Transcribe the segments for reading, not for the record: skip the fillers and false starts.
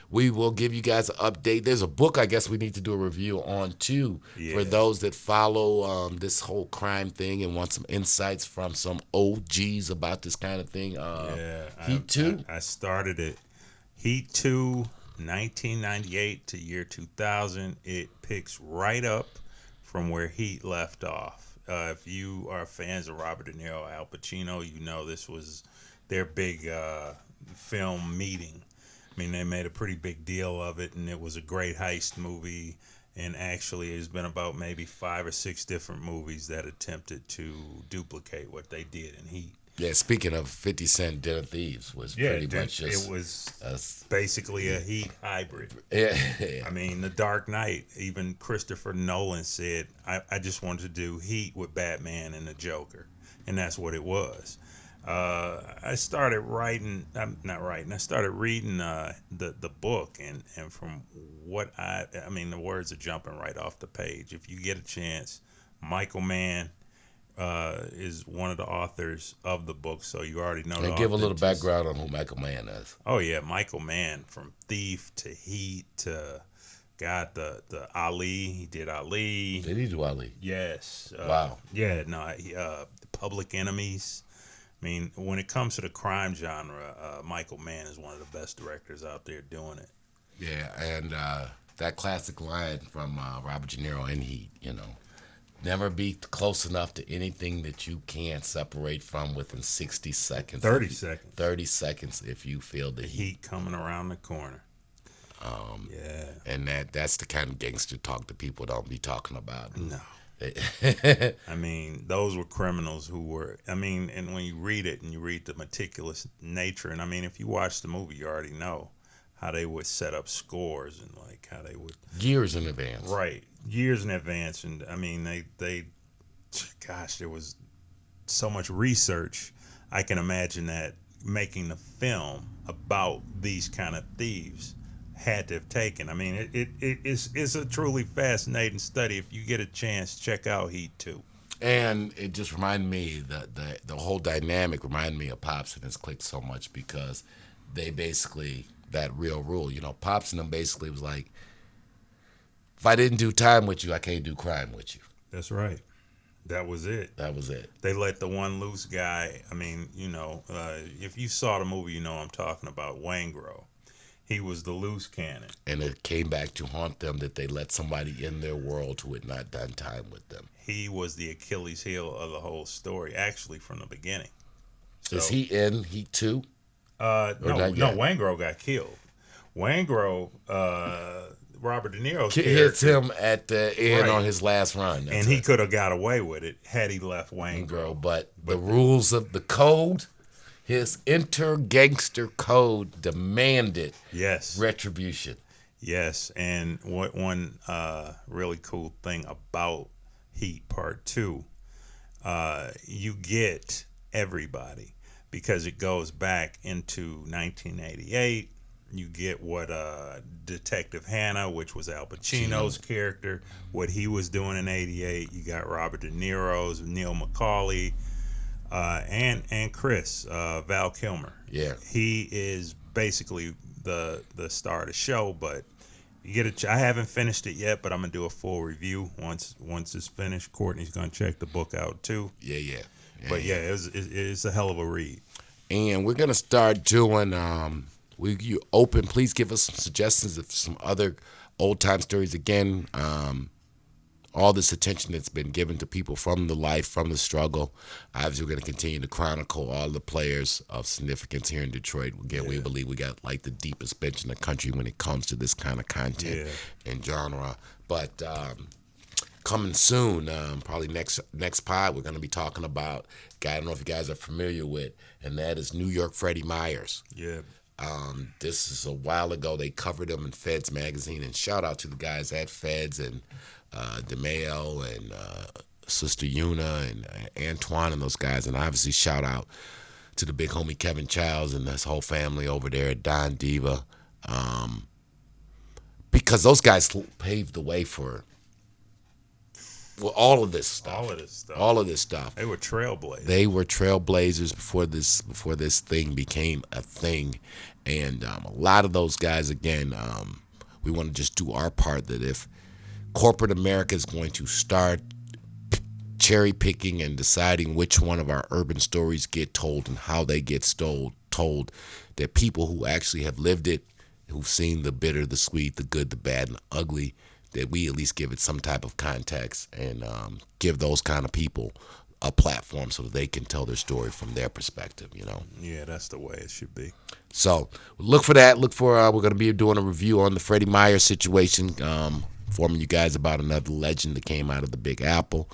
we will give you guys an update. There's a book I guess we need to do a review on too Yeah. for those that follow this whole crime thing and want some insights from some OGs about this kind of thing. Yeah. Heat 2? I started it. Heat 2, 1998 to year 2000. It picks right up from where Heat left off. If you are fans of Robert De Niro, Al Pacino, you know this was their big film meeting. I mean, they made a pretty big deal of it, and it was a great heist movie. And actually, it's been about maybe 5 or 6 different movies that attempted to duplicate what they did in Heat. Yeah, speaking of 50 Cent, Den of Thieves was pretty much just... It was basically a Heat hybrid. Yeah. I mean, The Dark Knight, even Christopher Nolan said, I just wanted to do Heat with Batman and the Joker. And that's what it was. I started writing, not writing, I started reading the book. And from what I mean, the words are jumping right off the page. If you get a chance, Michael Mann is one of the authors of the book, so you already know. And give a little background on who Michael Mann is. Oh yeah, Michael Mann, from Thief to Heat to the Ali. He did Ali. Did he do Ali? Yes. Wow. Yeah. No. Public Enemies. I mean, when it comes to the crime genre, Michael Mann is one of the best directors out there doing it. Yeah, and that classic line from Robert De Niro in Heat, never be close enough to anything that you can't separate from within 60 seconds. 30 seconds. 30 seconds if you feel the heat coming around the corner. Yeah. And that's the kind of gangster talk that people don't be talking about. No. I mean, those were criminals who were, and when you read it and you read the meticulous nature, and if you watch the movie, you already know how they would set up scores and like how they would. Years in advance. Right. Years in advance. And gosh, there was so much research. I can imagine that making the film about these kind of thieves had to have taken. It's a truly fascinating study. If you get a chance, check out Heat 2. And it just reminded me, the whole dynamic reminded me of Pops and his clique so much because they basically, that real rule, Pops and them basically was like, if I didn't do time with you, I can't do crime with you. That's right. That was it. That was it. They let the one loose guy, if you saw the movie, I'm talking about Wangro. He was the loose cannon. And it came back to haunt them that they let somebody in their world who had not done time with them. He was the Achilles heel of the whole story, actually, from the beginning. So, is he in Heat 2? No, Wangro got killed. Wangro, Robert De Niro's hits him at the end on his last run. And he could have got away with it had he left Wangro. But the rules of the code, his inter-gangster code demanded retribution. Yes, and one really cool thing about Heat Part 2, you get everybody because it goes back into 1988. You get what Detective Hanna, which was Al Pacino's character, what he was doing in '88. You got Robert De Niro's, Neil McCauley, and Chris Val Kilmer. Yeah, he is basically the star of the show. But you get I haven't finished it yet, but I'm gonna do a full review once it's finished. Courtney's gonna check the book out too. Yeah. But it's a hell of a read. And we're gonna start doing. You open, please give us some suggestions of some other old time stories. Again, all this attention that's been given to people from the life, from the struggle. Obviously, we're going to continue to chronicle all the players of significance here in Detroit. Again, we believe we got like the deepest bench in the country when it comes to this kind of content and genre. But coming soon, probably next pod, we're going to be talking about a guy I don't know if you guys are familiar with, and that is New York Freddie Myers. Yeah. This is a while ago. They covered him in Feds magazine, and shout out to the guys at Feds and DeMeo and Sister Yuna and Antoine and those guys, and obviously shout out to the big homie Kevin Childs and his whole family over there at Don Diva, because those guys paved the way for Well, all of this stuff. All of this stuff. All of this stuff. They were trailblazers. They were trailblazers before this thing became a thing, and a lot of those guys. Again, we want to just do our part. That if corporate America is going to start cherry picking and deciding which one of our urban stories get told and how they get told, that people who actually have lived it, who've seen the bitter, the sweet, the good, the bad, and the ugly, that we at least give it some type of context and give those kind of people a platform so that they can tell their story from their perspective, you know. Yeah, that's the way it should be. So look for that. Look for we're going to be doing a review on the Freddie Meyer situation, informing you guys about another legend that came out of the Big Apple.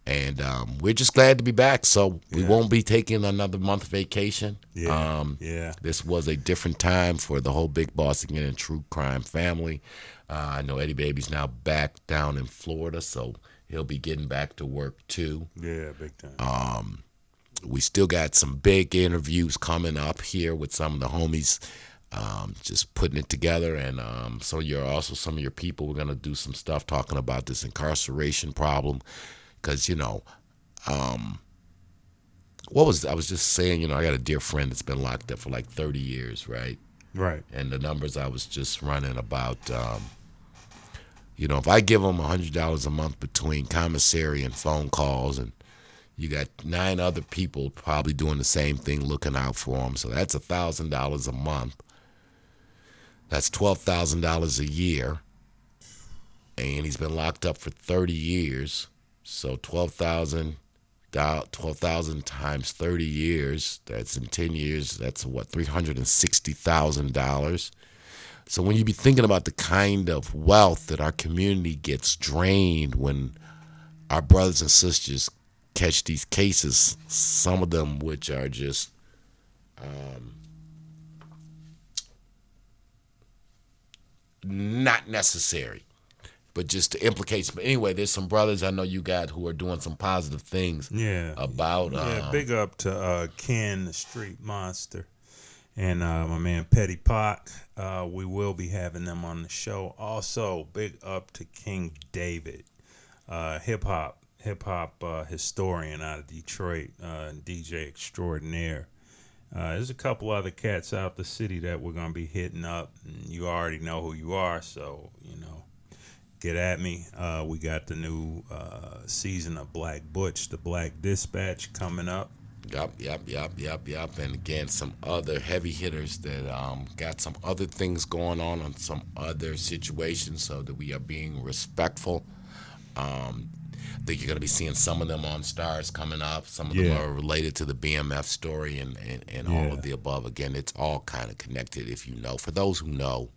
And we're just glad to be back. So we won't be taking another month vacation. Yeah. This was a different time for the whole Big Boss Again and True Crime family. I know Eddie Baby's now back down in Florida, so he'll be getting back to work too. Yeah, big time. We still got some big interviews coming up here with some of the homies, just putting it together. And some of your people, we're going to do some stuff talking about this incarceration problem. Because, you know, I was just saying, you know, I got a dear friend that's been locked up for like 30 years, right? Right. And the numbers I was just running about, you know, if I give them $100 a month between commissary and phone calls, and you got 9 other people probably doing the same thing, looking out for them, so that's $1,000 a month. That's $12,000 a year. And he's been locked up for 30 years. So 12,000 times 30 years, that's in 10 years, that's what, $360,000. So when you be thinking about the kind of wealth that our community gets drained when our brothers and sisters catch these cases, some of them which are just not necessary, but just to implicate. But anyway, there's some brothers I know you got who are doing some positive things. Yeah. About big up to Ken, the Street Monster, and my man Petty Pock. We will be having them on the show. Also, big up to King David, hip hop historian out of Detroit, DJ extraordinaire. There's a couple other cats out the city that we're gonna be hitting up. And you already know who you are, so you know. Get at me. We got the new season of Black Butch, the Black Dispatch, coming up. Yup. And again, some other heavy hitters that got some other things going on some other situations, so that we are being respectful. I think you're going to be seeing some of them on Stars coming up. Some of them are related to the BMF story and all of the above. Again, it's all kind of connected, if you know. For those who know,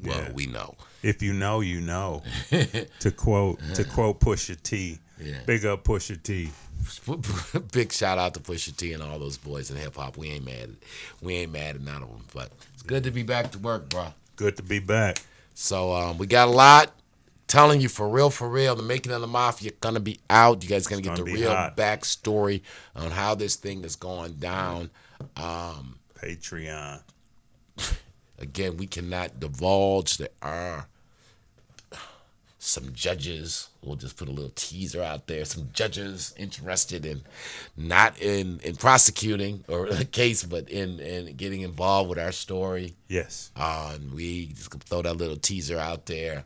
well, we know. If you know, you know. to quote Pusha T. Yeah. Big up Pusha T. Big shout out to Pusha T and all those boys in hip hop. We ain't mad at none of them. But it's good to be back to work, bro. Good to be back. So we got a lot. Telling you for real, the Making of the Mafia gonna be out. You guys gonna get the real backstory on how this thing is going down. Patreon. Again, we cannot divulge. There are some judges. We'll just put a little teaser out there. Some judges interested in not in prosecuting or a case, but in getting involved with our story. Yes. And we just throw that little teaser out there.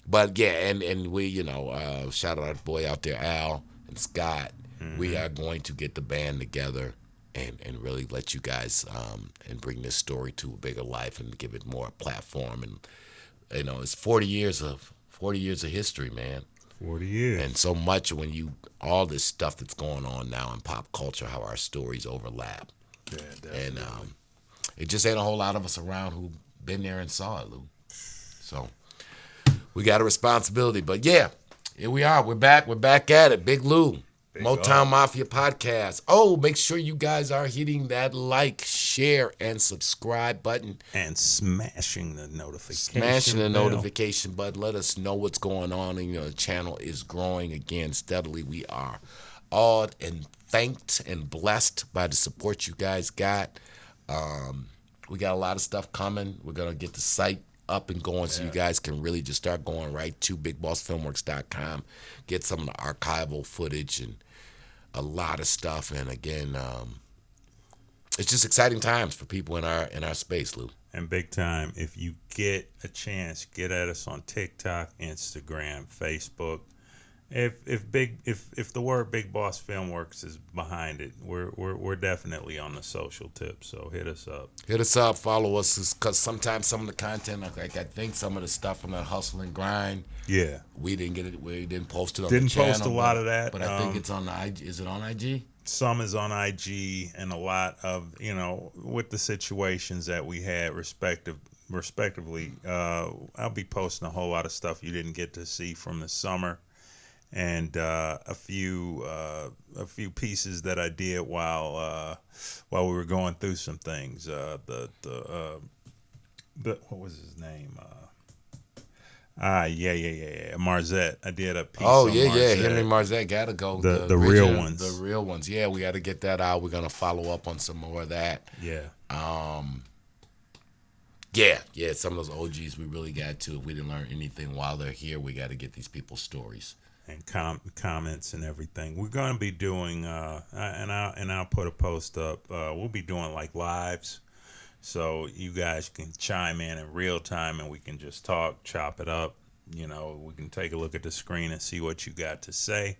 But yeah, and we, you know, shout out our boy out there, Al and Scott. Mm-hmm. We are going to get the band together and really let you guys and bring this story to a bigger life and give it more platform. And you know, it's 40 years of history, man. 40 years. And so much all this stuff that's going on now in pop culture, how our stories overlap. Yeah, definitely. And it just ain't a whole lot of us around who been there and saw it, Lou. So we got a responsibility. But yeah, here we are. We're back at it. Big Lou. Motown Mafia Podcast. Oh, make sure you guys are hitting that like, share, and subscribe button. And smashing the notification button. Let us know what's going on. And, you know, the channel is growing again steadily. We are awed and thanked and blessed by the support you guys got. We got a lot of stuff coming. We're going to get the site up and going, so you guys can really just start going right to bigbossfilmworks.com, get some of the archival footage and a lot of stuff. And again, it's just exciting times for people in our space, Lou. And big time, if you get a chance, get at us on TikTok, Instagram, Facebook. If the word Big Boss Filmworks is behind it, we're definitely on the social tip. So hit us up. Hit us up, follow us, because sometimes some of the content, like I think some of the stuff from that hustle and grind, we didn't get it. We didn't post it on the channel. Didn't post a lot of that, but I think it's on the IG. Is it on IG? Some is on IG, and a lot of, with the situations that we had respectively, I'll be posting a whole lot of stuff you didn't get to see from the summer, and a few pieces that I did while we were going through some things. The what was his name? Marzette. I did a piece. Oh, on yeah, Marzette. Henry Marzette gotta go. The real ones. The real ones. Yeah, we got to get that out. We're gonna follow up on some more of that. Yeah. Yeah. Some of those OGs we really got to. If we didn't learn anything while they're here, we got to get these people's stories and comments and everything. We're gonna be doing, and I'll put a post up. We'll be doing like lives. So you guys can chime in real time, and we can just talk, chop it up. We can take a look at the screen and see what you got to say.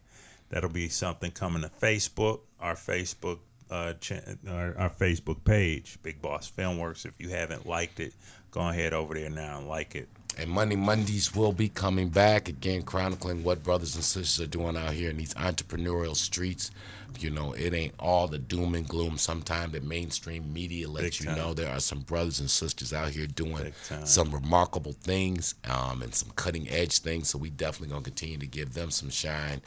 That'll be something coming to Facebook, our Facebook our Facebook page, Big Boss Filmworks. If you haven't liked it, go ahead over there now and like it. And Mondays will be coming back again, chronicling what brothers and sisters are doing out here in these entrepreneurial streets. It ain't all the doom and gloom. Sometimes the mainstream media lets you know there are some brothers and sisters out here doing some remarkable things and some cutting edge things. So we definitely gonna continue to give them some shine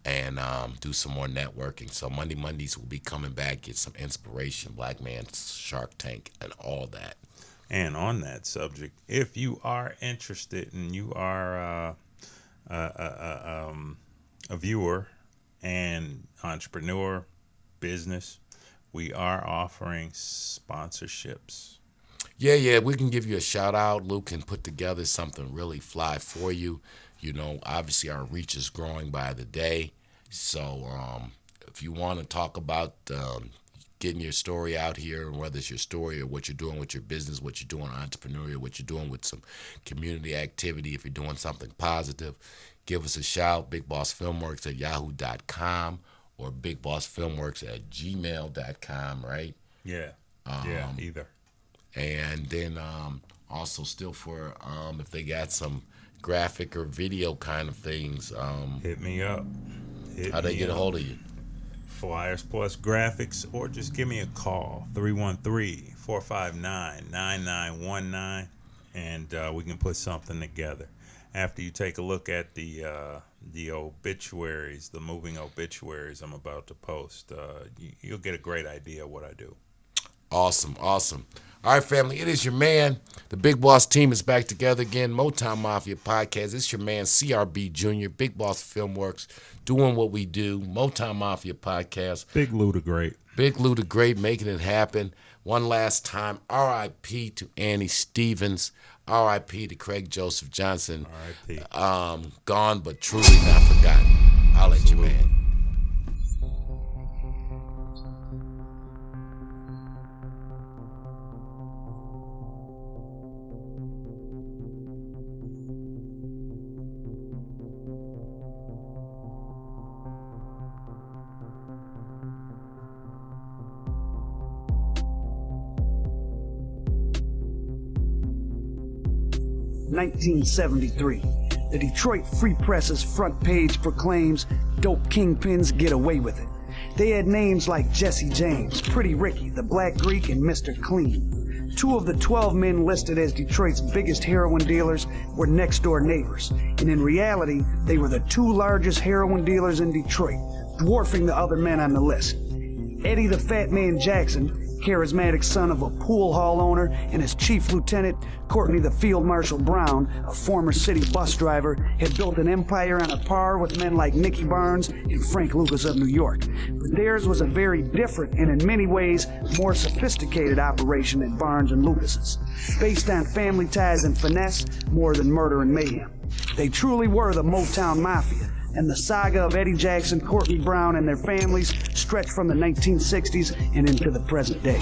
and do some more networking. So Mondays will be coming back, get some inspiration, Black Man's Shark Tank, and all that. And on that subject, if you are interested and you are a viewer and entrepreneur, business, we are offering sponsorships. Yeah, we can give you a shout out. Luke can put together something really fly for you. Obviously our reach is growing by the day. So if you want to talk about getting your story out here, whether it's your story or what you're doing with your business, what you're doing entrepreneurial, what you're doing with some community activity, if you're doing something positive, give us a shout. bigbossfilmworks@yahoo.com or bigbossfilmworks@gmail.com, right? Yeah, either. And then also still for if they got some graphic or video kind of things, hit me up. How they get a hold of you? Flyers Plus Graphics, or just give me a call, 313-459-9919, and we can put something together. After you take a look at the obituaries, the moving obituaries I'm about to post, you'll get a great idea of what I do. Awesome. All right, family, it is your man. The Big Boss team is back together again. Motown Mafia Podcast. It's your man, CRB Jr., Big Boss Filmworks, doing what we do. Motown Mafia Podcast. Big Lou the Great. Big Lou the Great, making it happen. One last time, R.I.P. to Annie Stevens. R.I.P. to Craig Joseph Johnson. R.I.P. Gone but truly not forgotten. I'll let you, man. (1973). The Detroit Free Press's front page proclaims, "Dope kingpins get away with it." They had names like Jesse James, Pretty Ricky, the Black Greek, and Mr. Clean. 2 of the 12 men listed as Detroit's biggest heroin dealers were next-door neighbors, and in reality, they were the 2 largest heroin dealers in Detroit, dwarfing the other men on the list. Eddie the Fat Man Jackson, charismatic son of a pool hall owner, and his chief lieutenant, Courtney the Field Marshal Brown, a former city bus driver, had built an empire on a par with men like Nicky Barnes and Frank Lucas of New York. But theirs was a very different and in many ways more sophisticated operation than Barnes and Lucas's, based on family ties and finesse more than murder and mayhem. They truly were the Motown Mafia, and the saga of Eddie Jackson, Courtney Brown, and their families stretched from the 1960s and into the present day.